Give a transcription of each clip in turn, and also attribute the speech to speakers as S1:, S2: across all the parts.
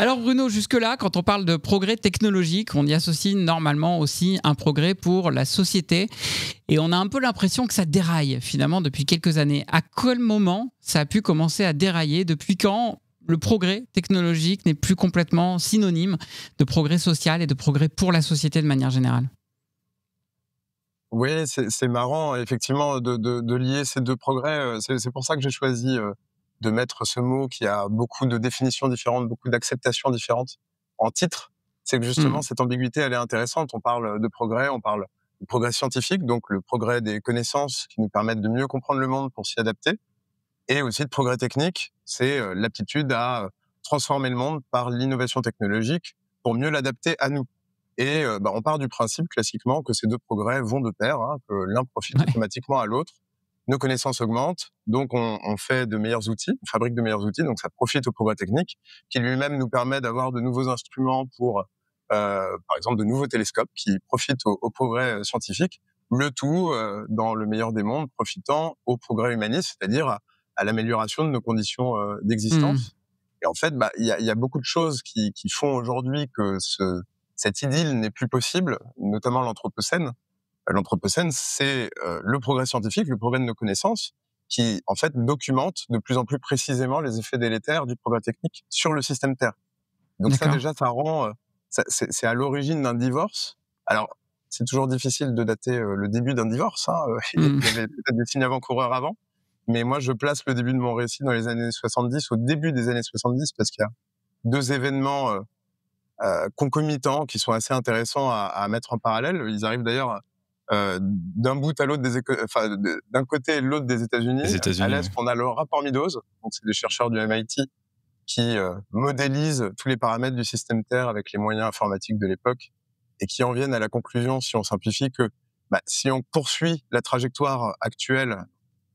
S1: Alors Bruno, jusque-là, quand on parle de progrès technologique, on y associe normalement aussi un progrès pour la société. Et on a un peu l'impression que ça déraille finalement depuis quelques années. À quel moment ça a pu commencer à dérailler? Depuis quand le progrès technologique n'est plus complètement synonyme de progrès social et de progrès pour la société de manière générale?
S2: Oui, c'est marrant effectivement de lier ces 2 progrès, c'est pour ça que j'ai choisi, de mettre ce mot qui a beaucoup de définitions différentes, beaucoup d'acceptations différentes en titre. C'est que justement
S1: Mmh.
S2: cette ambiguïté, elle est intéressante. On parle de progrès, on parle de progrès scientifique, donc le progrès des connaissances qui nous permettent de mieux comprendre le monde pour s'y adapter, et aussi de progrès technique, c'est, l'aptitude à, transformer le monde par l'innovation technologique pour mieux l'adapter à nous. Et on part du principe classiquement que ces 2 progrès vont de pair, hein, que l'un profite
S1: Ouais.
S2: automatiquement à l'autre. Nos connaissances augmentent, donc on fait de meilleurs outils, on fabrique de meilleurs outils, donc ça profite au progrès technique, qui lui-même nous permet d'avoir de nouveaux instruments pour, par exemple, de nouveaux télescopes qui profitent au progrès scientifique. Le tout, dans le meilleur des mondes, profitant au progrès humaniste, c'est-à-dire à l'amélioration de nos conditions,
S1: Mmh.
S2: d'existence. Et en fait, il y a beaucoup de choses qui font aujourd'hui que cette idylle n'est plus possible, notamment l'anthropocène. L'anthropocène, c'est le progrès scientifique, le progrès de nos connaissances, qui en fait documente de plus en plus précisément les effets délétères du progrès technique sur le système Terre. Donc ça
S1: D'accord.
S2: déjà, ça rend, c'est à l'origine d'un divorce. Alors c'est toujours difficile de dater le début d'un divorce, hein, il y
S1: Mmh.
S2: avait peut-être des signes avant-coureurs avant, mais moi je place le début de mon récit dans les années 70, au début des années 70, parce qu'il y a 2 événements concomitants qui sont assez intéressants à mettre en parallèle. Ils arrivent d'ailleurs d'un bout à l'autre d'un côté et de l'autre des
S3: Les
S2: États-Unis. À
S3: États-Unis,
S2: l'est,
S3: ouais.
S2: on a le rapport Meadows, donc c'est des chercheurs du MIT qui modélisent tous les paramètres du système Terre avec les moyens informatiques de l'époque et qui en viennent à la conclusion, si on simplifie, que si on poursuit la trajectoire actuelle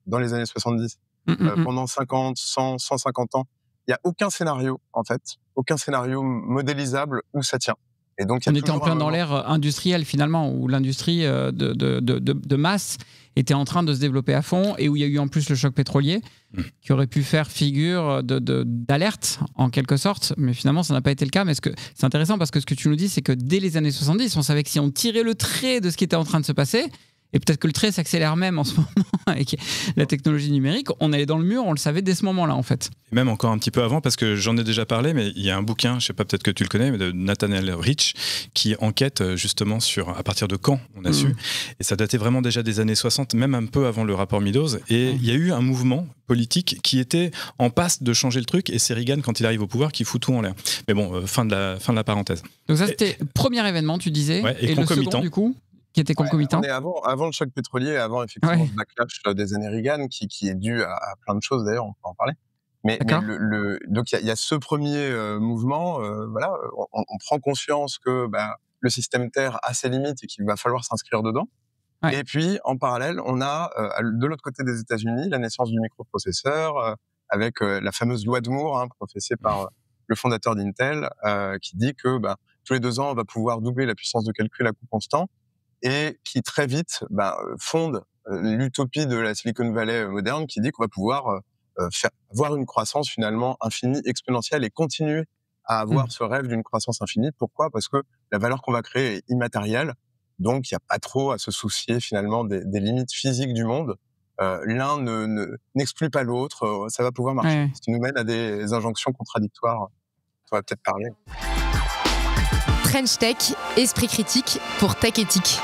S2: dans les années 70,
S1: Mmh, mmh, mmh.
S2: pendant 50, 100, 150 ans, il n'y a aucun scénario, en fait, aucun scénario modélisable où ça tient. Et donc, il y a
S1: On était en
S2: toujours un
S1: plein dans
S2: moment.
S1: l'ère industrielle finalement, où l'industrie de masse était en train de se développer à fond et où il y a eu en plus le choc pétrolier qui aurait pu faire figure d'alerte en quelque sorte, mais finalement ça n'a pas été le cas. Mais c'est intéressant parce que ce que tu nous dis, c'est que dès les années 70, on savait que si on tirait le trait de ce qui était en train de se passer, et peut-être que le trait s'accélère même en ce moment avec la technologie numérique, on allait dans le mur, on le savait dès ce moment-là en fait.
S3: Et même encore un petit peu avant, parce que j'en ai déjà parlé, mais il y a un bouquin, je sais pas, peut-être que tu le connais, mais de Nathaniel Rich, qui enquête justement sur à partir de quand on a su. Et ça datait vraiment déjà des années 60, même un peu avant le rapport Meadows. Et il y a eu un mouvement politique qui était en passe de changer le truc, et c'est Reagan, quand il arrive au pouvoir, qui fout tout en l'air. Mais bon, fin de la parenthèse.
S1: Donc ça c'était le premier événement, tu disais,
S3: Ouais, et
S1: et le
S3: concomitant.
S1: second du coup, qui était
S2: Ouais,
S1: concomitant.
S2: on est avant le choc pétrolier, avant effectivement
S1: Ouais,
S2: le backlash des années Reagan, qui est dû à plein de choses d'ailleurs, on peut en parler. Mais
S1: d'accord.
S2: donc il y a ce premier mouvement, voilà, on prend conscience que le système Terre a ses limites et qu'il va falloir s'inscrire dedans.
S1: Ouais.
S2: Et puis en parallèle, on a de l'autre côté des États-Unis la naissance du microprocesseur, avec la fameuse loi de Moore, hein, professée par le fondateur d'Intel, qui dit que tous les 2 ans, on va pouvoir doubler la puissance de calcul à coût constant, et qui très vite fonde l'utopie de la Silicon Valley moderne, qui dit qu'on va pouvoir avoir une croissance finalement infinie, exponentielle, et continuer à avoir
S1: Mmh.
S2: ce rêve d'une croissance infinie. Pourquoi ? Parce que la valeur qu'on va créer est immatérielle, donc il n'y a pas trop à se soucier finalement des limites physiques du monde. L'un n'exclut pas l'autre, ça va pouvoir
S1: Ouais,
S2: marcher.
S1: ouais.
S2: Ce qui nous mène à des injonctions contradictoires. On va peut-être parler.
S4: French Tech, esprit critique pour Tech Éthique.